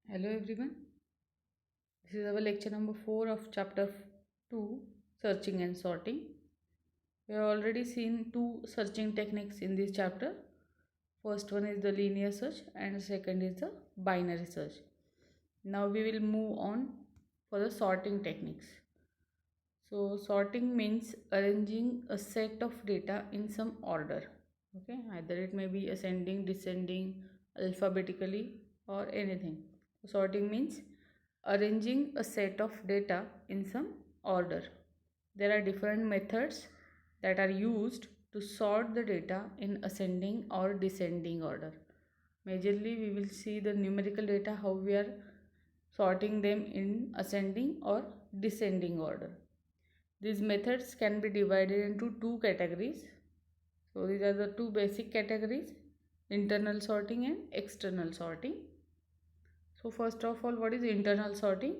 Hello everyone. This is our lecture number 4 of chapter 2, searching and sorting. We have already seen two searching techniques in this chapter. First one is the linear search and second is the binary search. Now we will move on for the sorting techniques. So sorting means arranging a set of data in some order. Okay, either it may be ascending, descending, alphabetically or anything. Sorting means arranging a set of data in some order. There are different methods that are used to sort the data in ascending or descending order. Majorly we will see the numerical data, how we are sorting them in ascending or descending order. These methods can be divided into two categories. So these are the two basic categories: internal sorting and external sorting. So first of all, what is internal sorting?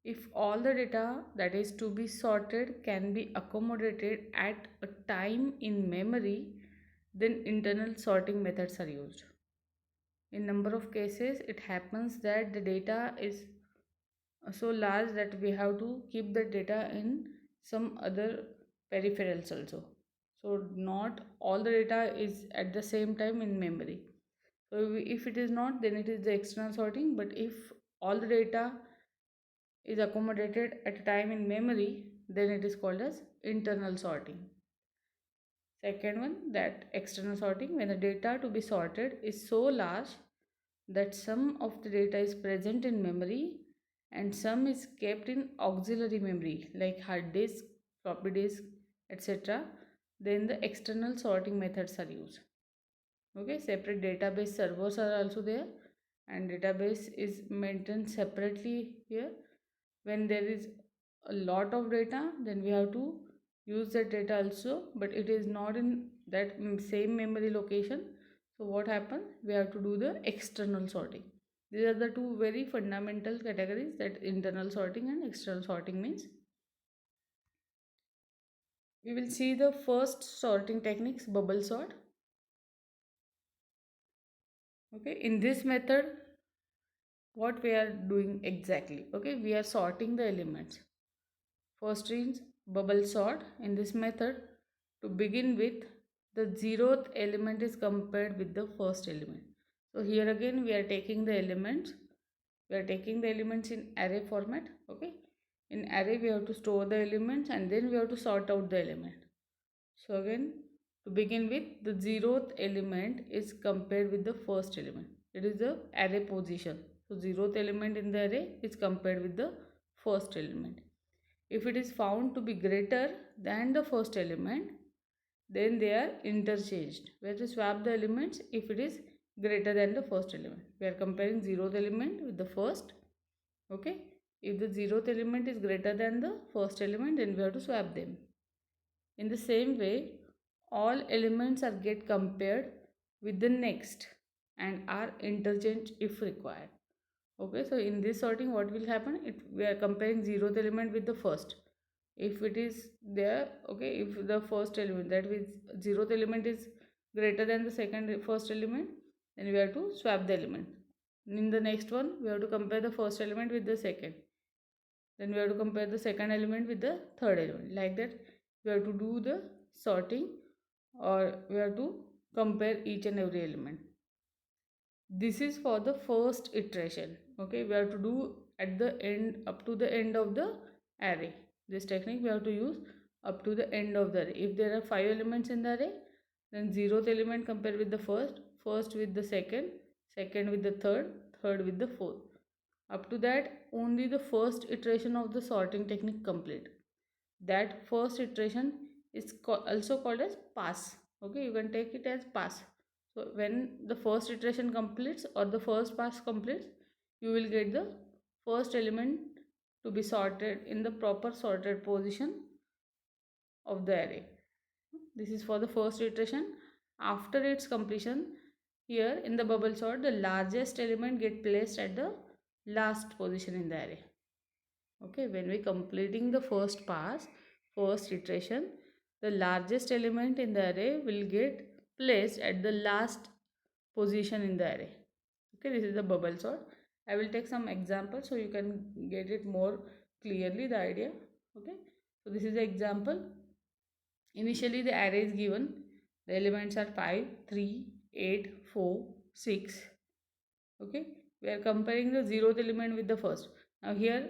If all the data that is to be sorted can be accommodated at a time in memory, then internal sorting methods are used. In number of cases, it happens that the data is so large that we have to keep the data in some other peripherals also. So not all the data is at the same time in memory. So if it is not, then it is the external sorting. But if all the data is accommodated at a time in memory, then it is called as internal sorting. Second one, that external sorting, when the data to be sorted is so large that some of the data is present in memory and some is kept in auxiliary memory like hard disk, floppy disk, etc., then the external sorting methods are used. Okay, separate database servers are also there and database is maintained separately here. When there is a lot of data, then we have to use that data also, but it is not in that same memory location. So what happens? We have to do the external sorting. These are the two very fundamental categories, that internal sorting and external sorting means. We will see the first sorting techniques, bubble sort. Okay, in this method, what we are doing exactly? Okay, we are sorting the elements. First is bubble sort. In this method, to begin with, the zeroth element is compared with the first element. So here again we are taking the elements. We are taking the elements in array format. Okay. In array we have to store the elements and then we have to sort out the element. So again, to begin with, the zeroth element is compared with the first element. It is the array position. So zeroth element in the array is compared with the first element. If it is found to be greater than the first element, then they are interchanged. We have to swap the elements if it is greater than the first element. We are comparing zeroth element with the first. Okay. If the zeroth element is greater than the first element, then we have to swap them. In the same way, all elements are get compared with the next and are interchanged if required. Okay, so in this sorting, what will happen? We are comparing zeroth element with the first. If it is there, okay, if the first element, that means zeroth element is greater than the first element, then we have to swap the element. In the next one, we have to compare the first element with the second. Then we have to compare the second element with the third element. Like that, we have to do the sorting, or we have to compare each and every element. This is for the first iteration. Okay, we have to do at the end, up to the end of the array. This technique we have to use up to the end of the array. If there are 5 elements in the array, then zeroth element compared with the first, first with the second, second with the third, third with the fourth. Up to that, only the first iteration of the sorting technique complete. That first iteration is also called as pass. Okay, you can take it as pass. So when the first iteration completes or the first pass completes, you will get the first element to be sorted in the proper sorted position of the array. This is for the first iteration. After its completion, here in the bubble sort, the largest element get placed at the last position in the array. Okay, when we completing the first pass, first iteration, the largest element in the array will get placed at the last position in the array. Okay, this is the bubble sort. I will take some examples so you can get it more clearly, the idea. Okay, so this is the example. Initially the array is given, the elements are 5, 3, 8, 4, 6. Okay, we are comparing the zeroth element with the first. Now here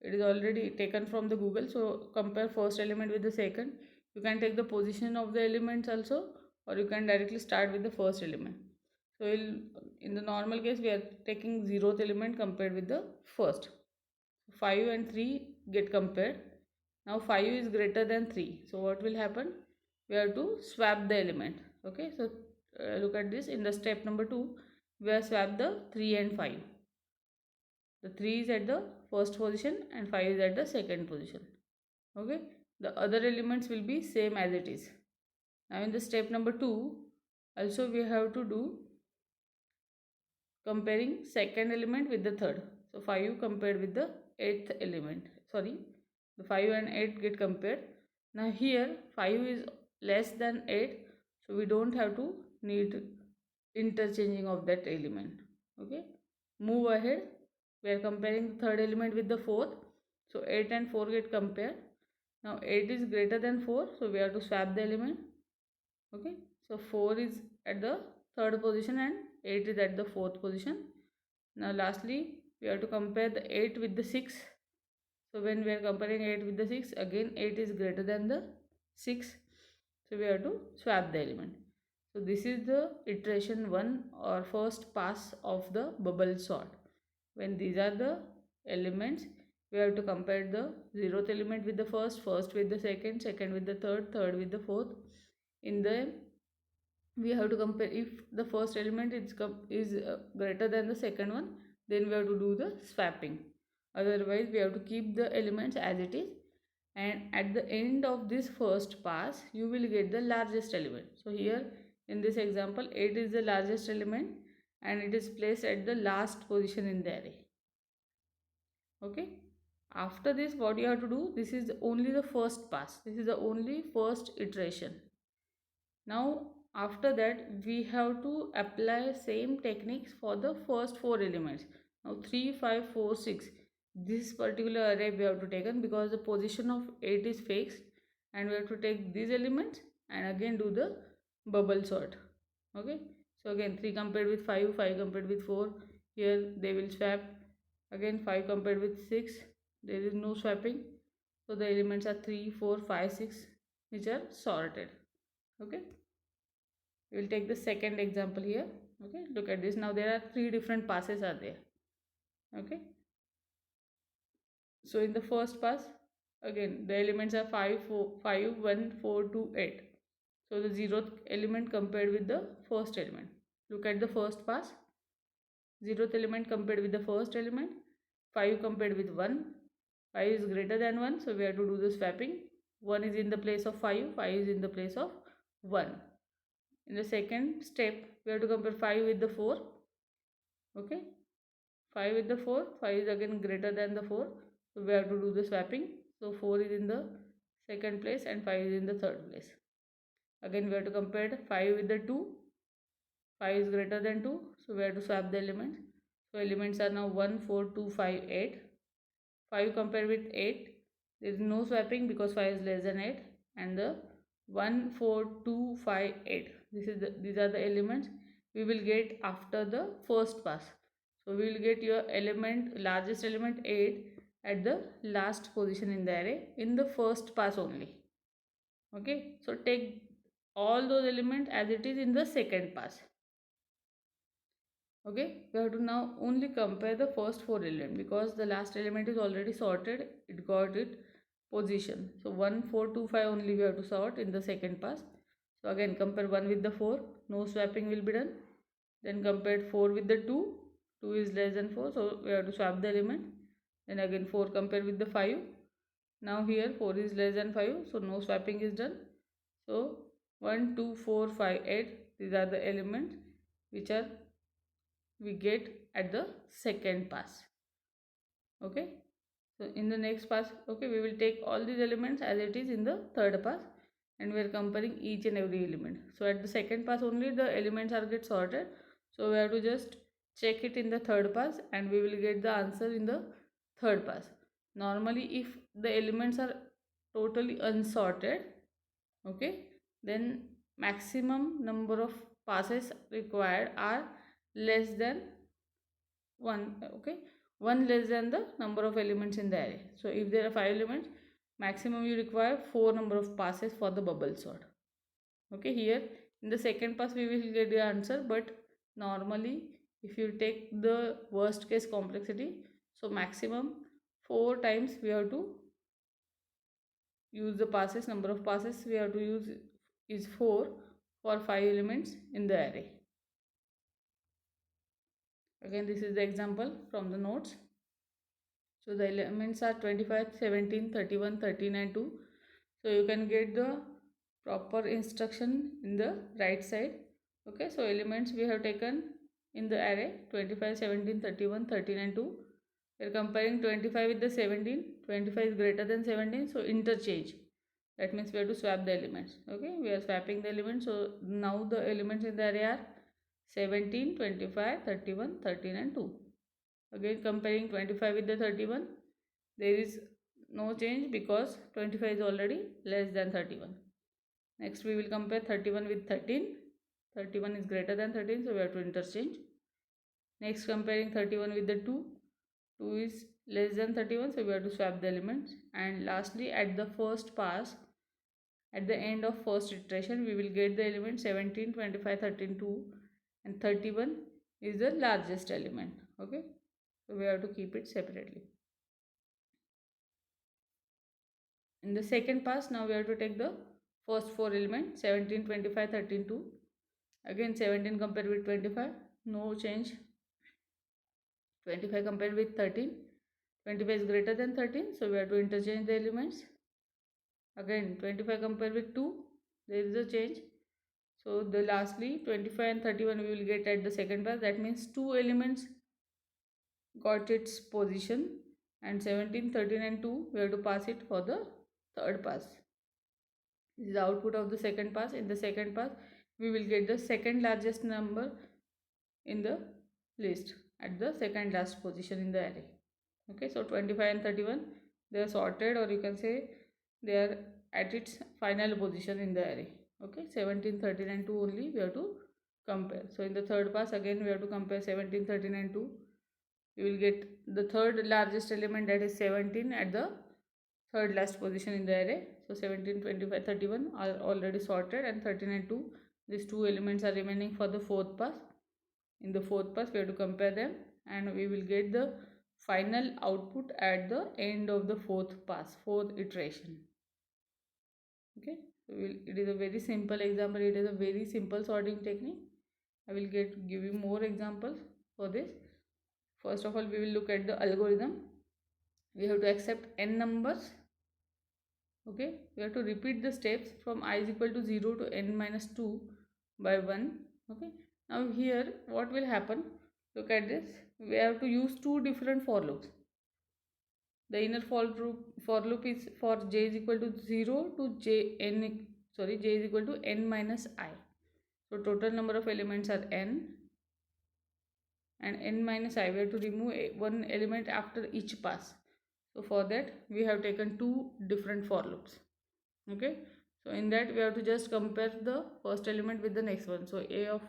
it is already taken from the Google, so compare first element with the second. You can take the position of the elements also, or you can directly start with the first element. So in the normal case we are taking zeroth element compared with the first. 5 and 3 get compared. Now 5 is greater than 3, so what will happen? We have to swap the element. Okay, so look at this. In the step number 2, we have swapped the 3 and 5. The 3 is at the first position and 5 is at the second position. Okay, the other elements will be same as it is. Now in the step number 2 also we have to do comparing second element with the third. So 5 compared with the 8th element, sorry, the 5 and 8 get compared. Now here 5 is less than 8, so we don't have to need interchanging of that element. Okay, move ahead. We are comparing the third element with the fourth, so 8 and 4 get compared. Now 8 is greater than 4, so we have to swap the element. Okay, so 4 is at the third position and 8 is at the fourth position. Now lastly we have to compare the 8 with the 6. So when we are comparing 8 with the 6, again 8 is greater than the 6, so we have to swap the element. So this is the iteration 1 or first pass of the bubble sort. When these are the elements, we have to compare the zeroth element with the first, first with the second, second with the third, third with the fourth. In the we have to compare, if the first element is greater than the second one, then we have to do the swapping. Otherwise we have to keep the elements as it is, and at the end of this first pass you will get the largest element. So here in this example 8 is the largest element and it is placed at the last position in the array. Okay, after this what you have to do, this is only the first pass, this is the only first iteration. Now after that we have to apply same techniques for the first 4 elements. Now 3, 5, 4, 6, this particular array we have to taken because the position of 8 is fixed, and we have to take these elements and again do the bubble sort. Okay, so again 3 compared with 5, 5 compared with 4, here they will swap. Again 5 compared with 6, there is no swapping, so the elements are 3, 4, 5, 6 which are sorted. Okay, we will take the second example here. Okay, look at this. Now there are 3 different passes are there. Okay, so in the first pass again the elements are 5, 4, 5, 1, 4, 2, 8. So the zeroth element compared with the first element. Look at the first pass. Zeroth element compared with the first element. 5 compared with 1. 5 is greater than 1, so we have to do the swapping. 1 is in the place of 5, 5 is in the place of 1. In the second step we have to compare 5 with the 4. Okay, 5 with the 4, 5 is again greater than the 4, so we have to do the swapping. So 4 is in the second place and 5 is in the third place. Again we have to compare 5 with the 2. 5 is greater than 2, so we have to swap the elements. So elements are now 1, 4, 2, 5, 8. 5 compared with 8, there is no swapping because 5 is less than 8, and the 1, 4, 2, 5, 8, these are the elements we will get after the first pass. So we will get your element, largest element 8 at the last position in the array in the first pass only. Okay, so take all those elements as it is in the second pass. Okay, we have to now only compare the first 4 elements because the last element is already sorted, it got it position. So 1, 4, 2, 5 only we have to sort in the second pass. So again compare 1 with the 4, no swapping will be done. Then compare 4 with the 2, 2 is less than 4, so we have to swap the element. Then again 4 compare with the 5. Now here 4 is less than 5, so no swapping is done. So 1, 2, 4, 5, 8, these are the elements which are we get at the second pass. Okay, so in the next pass, okay, we will take all these elements as it is in the third pass and we are comparing each and every element. So at the second pass only the elements are get sorted, so we have to just check it in the third pass, and we will get the answer in the third pass. Normally, if the elements are totally unsorted, okay, then maximum number of passes required are less than 1, okay, 1 less than the number of elements in the array. So if there are 5 elements, maximum you require 4 number of passes for the bubble sort. Okay, here in the second pass we will get the answer, but normally if you take the worst case complexity, so maximum 4 times we have to use the passes. Number of passes we have to use is 4 for 5 elements in the array. Again, this is the example from the notes. So the elements are 25, 17, 31, 13 and 2. So you can get the proper instruction in the right side. Okay, so elements we have taken in the array 25, 17, 31, 13 and 2. We are comparing 25 with the 17. 25 is greater than 17, so interchange. That means we have to swap the elements. Okay, we are swapping the elements. So now the elements in the array are 17, 25, 31, 13 and 2. Again, comparing 25 with the 31, there is no change because 25 is already less than 31. Next we will compare 31 with 13. 31 is greater than 13, so we have to interchange. Next, comparing 31 with the 2. 2 is less than 31, so we have to swap the elements. And lastly, at the first pass, at the end of first iteration, we will get the element 17, 25, 13, 2 and 31 is the largest element. Okay, so we have to keep it separately. In the second pass, now we have to take the first 4 elements 17, 25, 13, 2. Again 17 compared with 25, no change. 25 compared with 13, 25 is greater than 13, so we have to interchange the elements. Again 25 compared with 2, there is a change. So the lastly 25 and 31 we will get at the second pass. That means 2 elements got its position, and 17, 13 and 2 we have to pass it for the third pass. This is the output of the second pass. In the second pass we will get the second largest number in the list at the second last position in the array. Okay, so 25 and 31 they are sorted, or you can say they are at its final position in the array. Okay, 17, 13 and 2 only we have to compare. So in the third pass again we have to compare 17, 13 and 2. You will get the third largest element, that is 17, at the third last position in the array. So 17, 25, 31 are already sorted, and 13 and 2, these 2 elements are remaining for the fourth pass. In the fourth pass we have to compare them, and we will get the final output at the end of the fourth pass, fourth iteration. Okay, so it is a very simple example. It is a very simple sorting technique. I will give you more examples for this. First of all, we will look at the algorithm. We have to accept n numbers. Okay, we have to repeat the steps from I is equal to 0 to n minus 2 by 1. Okay, now here what will happen, look at this, we have to use 2 different for loops. The inner for loop is for j is equal to 0 to j is equal to n minus I. So total number of elements are n, and n minus I, we have to remove one element after each pass. So for that we have taken 2 different for loops. Okay, so in that we have to just compare the first element with the next one. So a of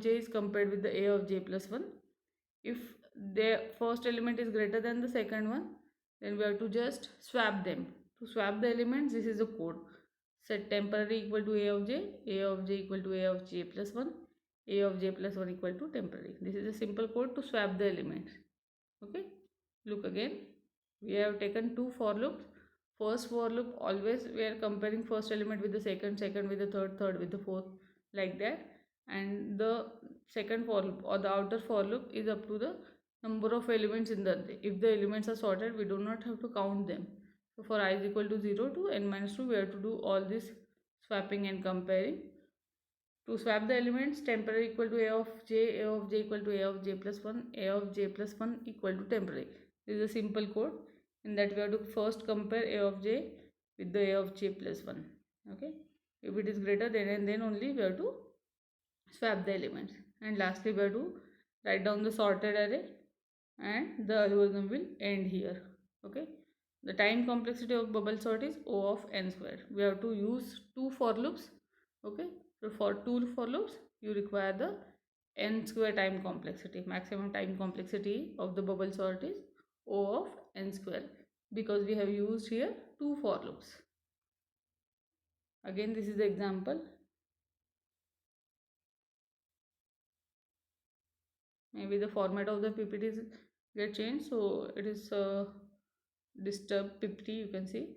j is compared with the a of j plus 1. If the first element is greater than the second one, then we have to just swap them. To swap the elements, this is the code. Set temporary equal to a of j equal to a of j plus 1, a of j plus 1 equal to temporary. This is a simple code to swap the elements. Okay, look again, we have taken 2 for loops. First for loop, always we are comparing first element with the second, second with the third, third with the fourth, like that. And the second for loop or the outer for loop is up to the number of elements in the array. If the elements are sorted, we do not have to count them. So for I is equal to 0 to n minus 2, we have to do all this swapping and comparing. To swap the elements, temporary equal to a of j equal to a of j plus 1, a of j plus 1 equal to temporary. This is a simple code. In that we have to first compare a of j with the a of j plus 1. Okay, if it is greater than, and then only we have to swap the elements. and lastly we have to write down the sorted array, and the algorithm will end here. Okay, the time complexity of bubble sort is O of n square. We have to use two for loops. Okay, so for two for loops you require the n square time complexity. Maximum time complexity of the bubble sort is O of n square, because we have used here two for loops. Again, this is the example. Maybe the format of the ppt get changed, so it is disturb ppt, you can see.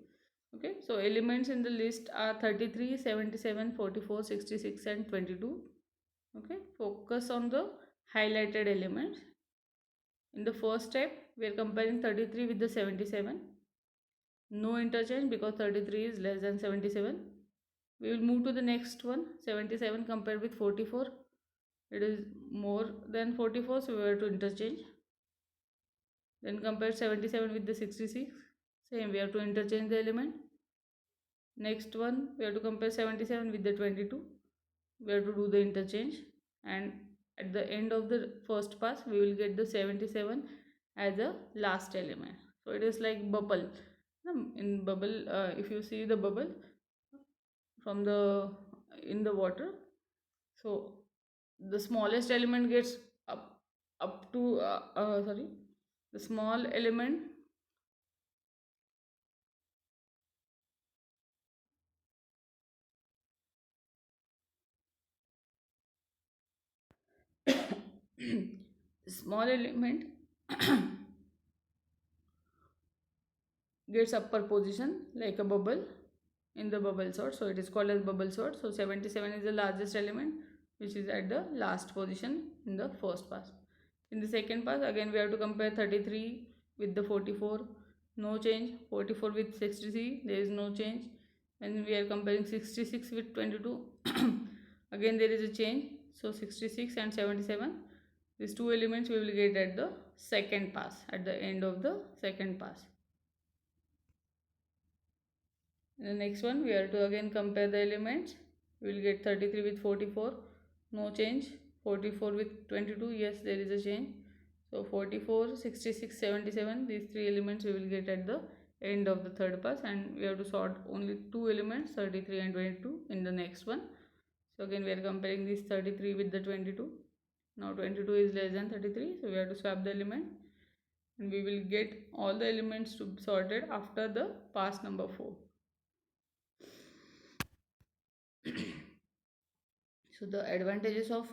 Okay, so elements in the list are 33, 77, 44, 66 and 22. Okay, focus on the highlighted elements. In the first step we are comparing 33 with the 77. No interchange because 33 is less than 77. We will move to the next one. 77 compared with 44, it is more than 44, so we have to interchange. Then compare 77 with the 66, same, we have to interchange the element. Next one we have to compare 77 with the 22, we have to do the interchange, and at the end of the first pass we will get the 77 as a last element. So it is like bubble. In bubble, if you see the bubble from the in the water, so the smallest element gets up to sorry, the small element the small element gets upper position like a bubble in the bubble sort, so it is called as bubble sort. So 77 is the largest element which is at the last position in the first pass. In the second pass again we have to compare 33 with the 44, no change. 44 with 63, there is no change. And we are comparing 66 with 22 again there is a change. So 66 and 77, these two elements we will get at the second pass, at the end of the second pass. In the next one we have to again compare the elements. We will get 33 with 44, no change. 44 with 22, yes, there is a change. So 44, 66, 77, these three elements we will get at the end of the third pass, and we have to sort only two elements, 33 and 22, in the next one. So again we are comparing this 33 with the 22. Now 22 is less than 33, so we have to swap the element, and we will get all the elements to be sorted after the pass number 4. So the advantages of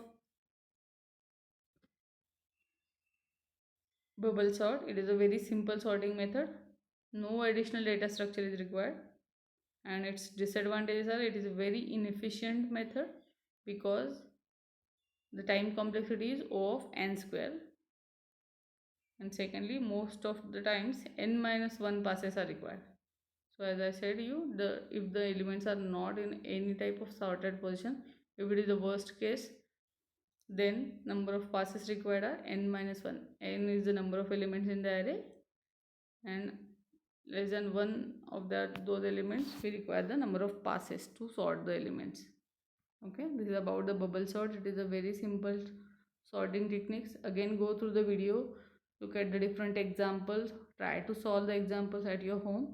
bubble sort, it is a very simple sorting method. No additional data structure is required. And its disadvantages are, it is a very inefficient method because the time complexity is O of n square. And secondly, most of the times n minus 1 passes are required. So as I said you, if the elements are not in any type of sorted position, if it is the worst case, then number of passes required are n minus 1. N is the number of elements in the array, and less than one of those elements we require the number of passes to sort the elements. Okay, this is about the bubble sort. It is a very simple sorting techniques. Again, go through the video, look at the different examples, try to solve the examples at your home.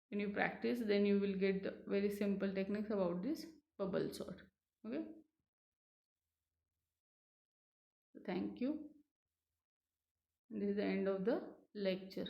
When you practice, then you will get the very simple techniques about this bubble sort. Okay, so thank you. This is the end of the lecture.